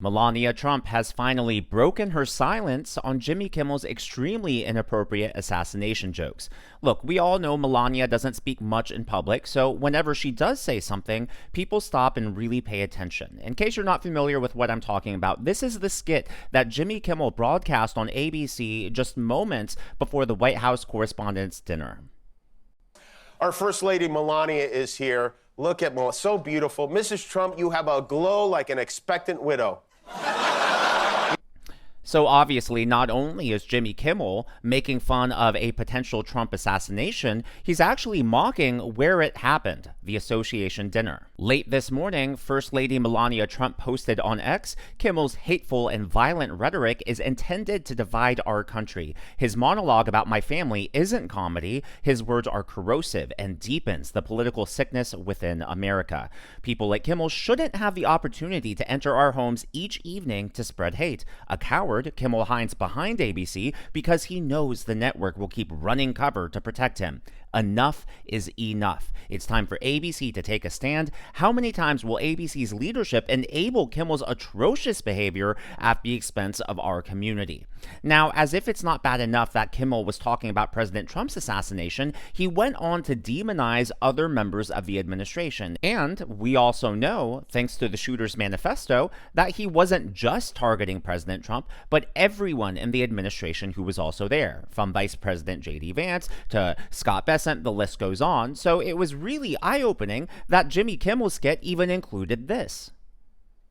Melania Trump has finally broken her silence on Jimmy Kimmel's extremely inappropriate assassination jokes. Look, we all know Melania doesn't speak much in public, so whenever she does say something, people stop and really pay attention. In case you're not familiar with what I'm talking about, this is the skit that Jimmy Kimmel broadcast on ABC just moments before the White House Correspondents' dinner. Our First Lady Melania is here. Look at Melania, so beautiful. Mrs. Trump, you have a glow like an expectant widow. So obviously, not only is Jimmy Kimmel making fun of a potential Trump assassination, he's actually mocking where it happened, the association dinner. Late this morning, First Lady Melania Trump posted on X, Kimmel's hateful and violent rhetoric is intended to divide our country. His monologue about my family isn't comedy. His words are corrosive and deepens the political sickness within America. People like Kimmel shouldn't have the opportunity to enter our homes each evening to spread hate. A coward, Kimmel hides behind ABC because he knows the network will keep running cover to protect him. Enough is enough. It's time for ABC to take a stand. How many times will ABC's leadership enable Kimmel's atrocious behavior at the expense of our community? Now, as if it's not bad enough that Kimmel was talking about President Trump's assassination, he went on to demonize other members of the administration. And we also know, thanks to the shooter's manifesto, that he wasn't just targeting President Trump, but everyone in the administration who was also there, from Vice President JD Vance to Scott Bessent. The list goes on. So it was really eye-opening that Jimmy Kimmel's skit even included this.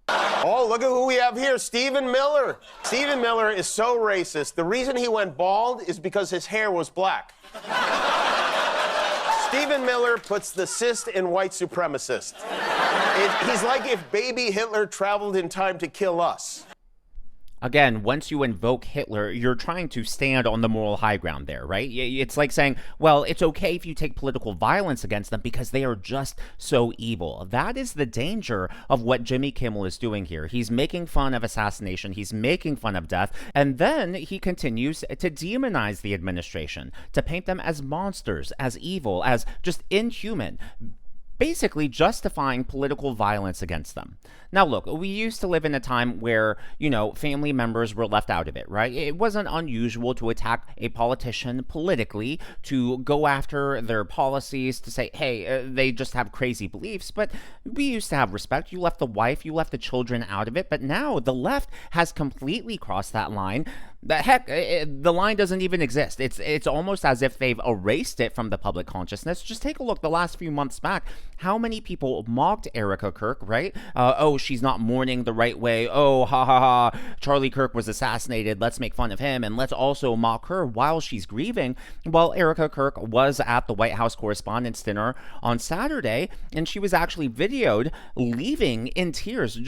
Oh, look at who we have here, Stephen Miller. Stephen Miller is so racist. The reason he went bald is because his hair was black. Stephen Miller puts the cyst in white supremacist. He's like if baby Hitler traveled in time to kill us. Again, once you invoke Hitler, you're trying to stand on the moral high ground there, right? It's like saying, well, it's okay if you take political violence against them because they are just so evil. That is the danger of what Jimmy Kimmel is doing here. He's making fun of assassination. He's making fun of death. And then he continues to demonize the administration, to paint them as monsters, as evil, as just inhuman, basically justifying political violence against them. Now, look, we used to live in a time where, family members were left out of it, right? It wasn't unusual to attack a politician politically, to go after their policies, to say, hey, they just have crazy beliefs. But we used to have respect. You left the wife, you left the children out of it. But now the left has completely crossed that line. The line doesn't even exist. It's almost as if they've erased it from the public consciousness. Just take a look the last few months back. How many people mocked Erika Kirk, right? Oh, she's not mourning the right way. Oh, ha ha ha. Charlie Kirk was assassinated. Let's make fun of him. And let's also mock her while she's grieving. Well, Erika Kirk was at the White House Correspondents' dinner on Saturday, and she was actually videoed leaving in tears.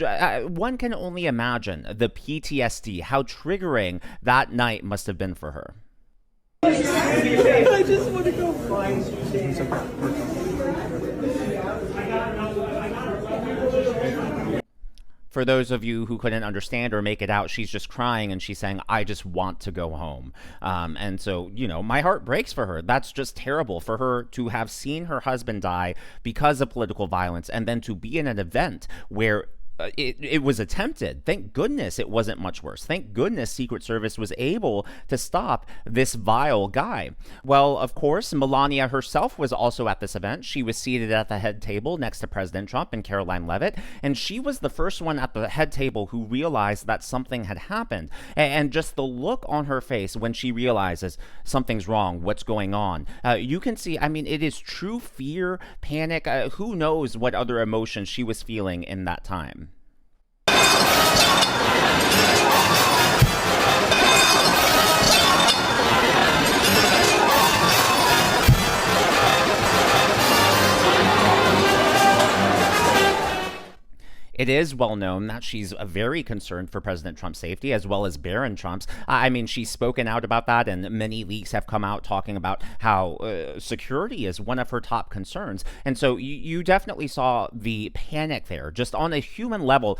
One can only imagine the PTSD, how triggering that night must have been for her. I just want to go find For those of you who couldn't understand or make it out, she's just crying and she's saying, I just want to go home. And so, my heart breaks for her. That's just terrible for her to have seen her husband die because of political violence and then to be in an event where it was attempted. Thank goodness it wasn't much worse. Thank goodness Secret Service was able to stop this vile guy. Well, of course, Melania herself was also at this event. She was seated at the head table next to President Trump and Karoline Leavitt, and she was the first one at the head table who realized that something had happened. And just the look on her face when she realizes something's wrong, what's going on. You can see, it is true fear, panic. Who knows what other emotions she was feeling in that time. It is well known that she's very concerned for President Trump's safety as well as Barron Trump's. She's spoken out about that, and many leaks have come out talking about how security is one of her top concerns. And so you definitely saw the panic there. Just on a human level,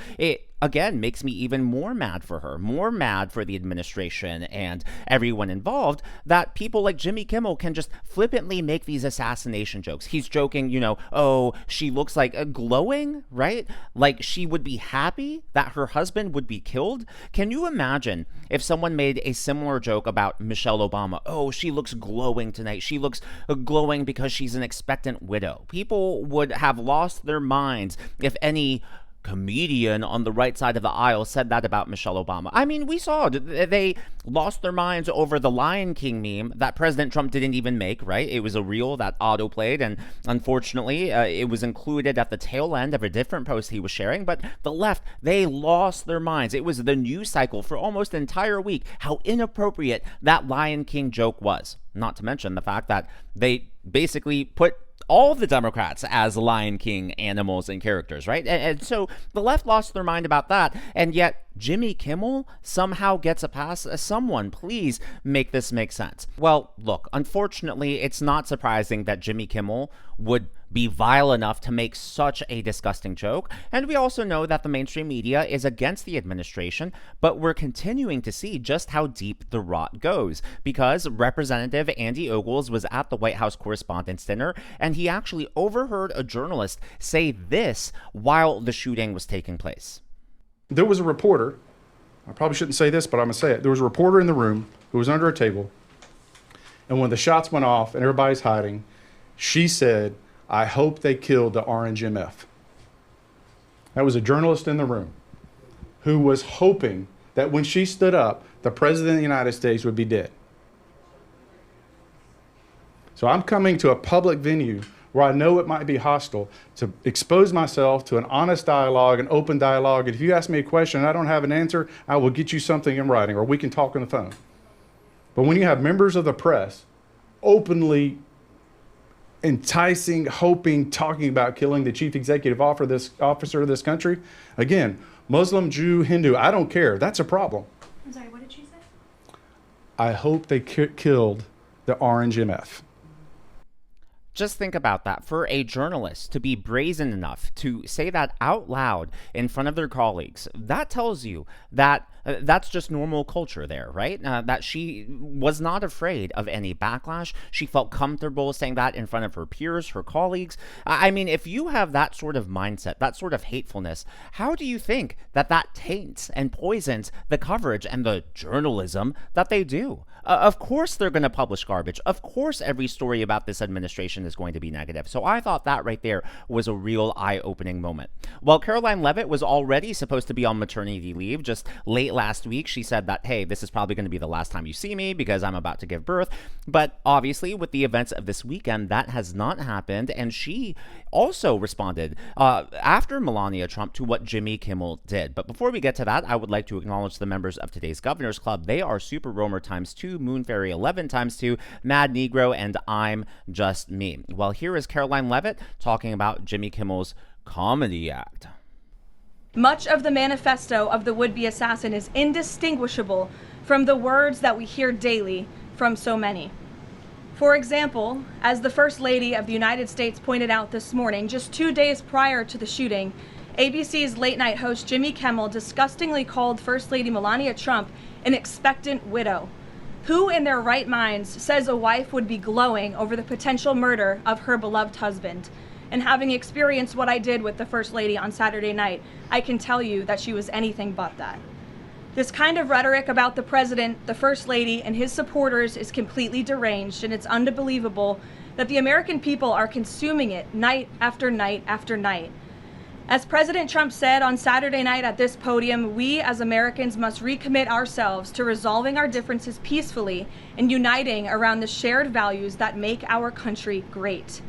again, makes me even more mad for her, more mad for the administration and everyone involved, that people like Jimmy Kimmel can just flippantly make these assassination jokes. He's joking, oh, she looks like glowing, right? Like she would be happy that her husband would be killed. Can you imagine if someone made a similar joke about Michelle Obama? Oh, she looks glowing tonight. She looks glowing because she's an expectant widow. People would have lost their minds if any comedian on the right side of the aisle said that about Michelle Obama. I mean, we saw they lost their minds over the Lion King meme that President Trump didn't even make, right? It was a reel that auto-played, and unfortunately, it was included at the tail end of a different post he was sharing. But the left, they lost their minds. It was the news cycle for almost an entire week how inappropriate that Lion King joke was. Not to mention the fact that they basically put all of the Democrats as Lion King animals and characters, right? And so the left lost their mind about that, and yet Jimmy Kimmel somehow gets a pass. Someone, please make this make sense. Well, look, unfortunately, it's not surprising that Jimmy Kimmel would be vile enough to make such a disgusting joke. And we also know that the mainstream media is against the administration, but we're continuing to see just how deep the rot goes, because Representative Andy Ogles was at the White House Correspondents' Dinner, and he actually overheard a journalist say this while the shooting was taking place. There was a reporter, I probably shouldn't say this, but I'm going to say it. There was a reporter in the room who was under a table, and when the shots went off and everybody's hiding, she said, "I hope they killed the orange MF." That was a journalist in the room who was hoping that when she stood up, the President of the United States would be dead. So I'm coming to a public venue where I know it might be hostile to expose myself to an honest dialogue, an open dialogue. And if you ask me a question and I don't have an answer, I will get you something in writing, or we can talk on the phone. But when you have members of the press openly enticing, hoping, talking about killing the chief executive officer of this country, again, Muslim, Jew, Hindu, I don't care. That's a problem. I'm sorry, what did she say? I hope they killed the orange MF. Just think about that. For a journalist to be brazen enough to say that out loud in front of their colleagues, that tells you that that's just normal culture there, right? That she was not afraid of any backlash. She felt comfortable saying that in front of her peers, her colleagues. I mean, if you have that sort of mindset, that sort of hatefulness, how do you think that that taints and poisons the coverage and the journalism that they do? Of course they're going to publish garbage. Of course every story about this administration is going to be negative. So I thought that right there was a real eye-opening moment. Well, Karoline Leavitt was already supposed to be on maternity leave. Just late last week, she said that, hey, this is probably going to be the last time you see me because I'm about to give birth. But obviously, with the events of this weekend, that has not happened. And she also responded after Melania Trump to what Jimmy Kimmel did. But before we get to that, I would like to acknowledge the members of today's Governor's Club. They are Super Roamer ×2, Moon Fairy 11 ×2, Mad Negro, and I'm Just Me. Well, here is Karoline Leavitt talking about Jimmy Kimmel's comedy act. Much of the manifesto of the would-be assassin is indistinguishable from the words that we hear daily from so many. For example, as the First Lady of the United States pointed out this morning, just 2 days prior to the shooting, ABC's late-night host Jimmy Kimmel disgustingly called First Lady Melania Trump an expectant widow. Who in their right minds says a wife would be glowing over the potential murder of her beloved husband? And having experienced what I did with the First Lady on Saturday night, I can tell you that she was anything but that. This kind of rhetoric about the president, the First Lady, and his supporters is completely deranged, and it's unbelievable that the American people are consuming it night after night after night. As President Trump said on Saturday night at this podium, we as Americans must recommit ourselves to resolving our differences peacefully and uniting around the shared values that make our country great.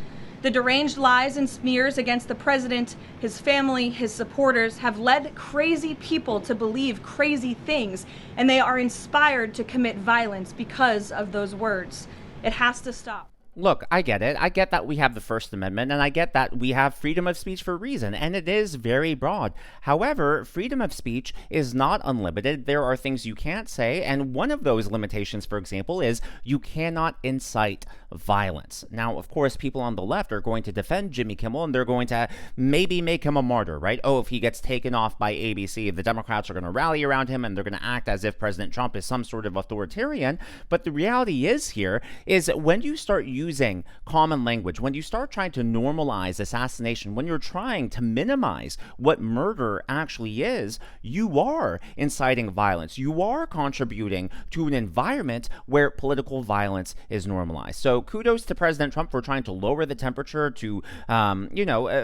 The deranged lies and smears against the president, his family, his supporters have led crazy people to believe crazy things, and they are inspired to commit violence because of those words. It has to stop. Look, I get it. I get that we have the First Amendment, and I get that we have freedom of speech for a reason, and it is very broad. However, freedom of speech is not unlimited. There are things you can't say, and one of those limitations, for example, is you cannot incite violence. Now, of course, people on the left are going to defend Jimmy Kimmel, and they're going to maybe make him a martyr, right? Oh, if he gets taken off by ABC, the Democrats are going to rally around him, and they're going to act as if President Trump is some sort of authoritarian. But the reality is when you start using common language, when you start trying to normalize assassination, when you're trying to minimize what murder actually is, you are inciting violence. You are contributing to an environment where political violence is normalized. So kudos to President Trump for trying to lower the temperature,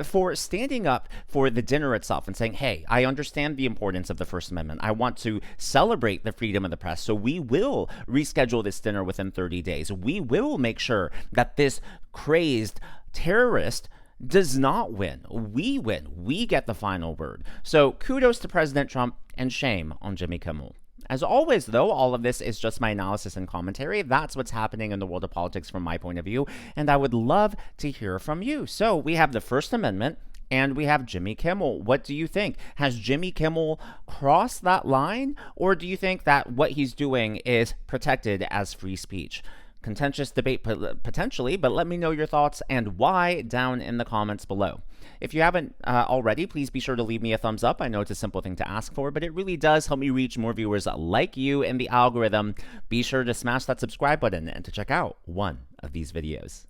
for standing up for the dinner itself and saying, hey, I understand the importance of the First Amendment. I want to celebrate the freedom of the press. So we will reschedule this dinner within 30 days. We will make sure that this crazed terrorist does not win. We win. We get the final word. So kudos to President Trump and shame on Jimmy Kimmel. As always, though, all of this is just my analysis and commentary. That's what's happening in the world of politics from my point of view, and I would love to hear from you. So we have the First Amendment, and we have Jimmy Kimmel. What do you think? Has Jimmy Kimmel crossed that line, or do you think that what he's doing is protected as free speech? Contentious debate potentially, but let me know your thoughts and why down in the comments below. If you haven't already, please be sure to leave me a thumbs up. I know it's a simple thing to ask for, but it really does help me reach more viewers like you in the algorithm. Be sure to smash that subscribe button and to check out one of these videos.